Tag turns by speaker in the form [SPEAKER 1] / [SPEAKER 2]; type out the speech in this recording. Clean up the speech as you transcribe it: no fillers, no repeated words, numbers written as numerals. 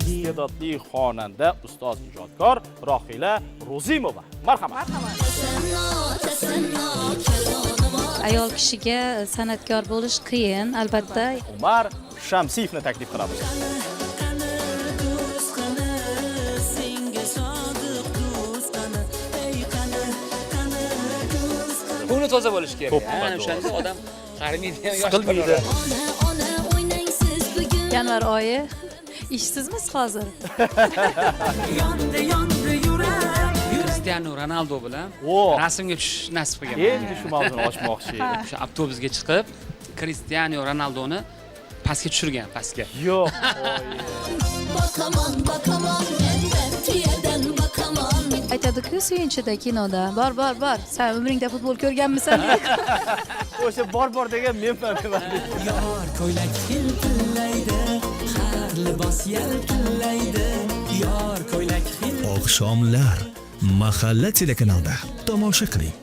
[SPEAKER 1] iste'dodli xonanda, ustoz ijodkor Rohila Ro'zimova. Marhamat.
[SPEAKER 2] Ayol kishiga san'atkor bo'lish qiyin, albatta.
[SPEAKER 1] Umar Shamsiyevni taklif qilamiz.
[SPEAKER 3] Ko'ngli toza bo'lish kerak.
[SPEAKER 1] To'ppa
[SPEAKER 3] O'shanda odam qarimaydigan yosh
[SPEAKER 1] Siqilmaydi.
[SPEAKER 2] Yanvar oyi. Ishsizmiz hozir.
[SPEAKER 3] Cristiano Ronaldo bilan
[SPEAKER 1] O.
[SPEAKER 3] rasmga tushish nasib qilgan.
[SPEAKER 1] Endi shu mavzuni ochmoqchi edim.
[SPEAKER 3] O'sha avtobusga chiqib, Cristiano Ronaldoni pastga tushirgan, pastga.
[SPEAKER 1] Yo'q.
[SPEAKER 2] Aytadi-ku suyunchida kinoda. Bor. Sen umringda futbol ko'rganmisan?
[SPEAKER 1] O'sha bor degan menman.
[SPEAKER 4] Yor ko'ylak hiltillaydi, har libos yaltillaydi. Yor ko'ylak
[SPEAKER 5] Oqshomlar mahalla telekanalida tomosha qiling.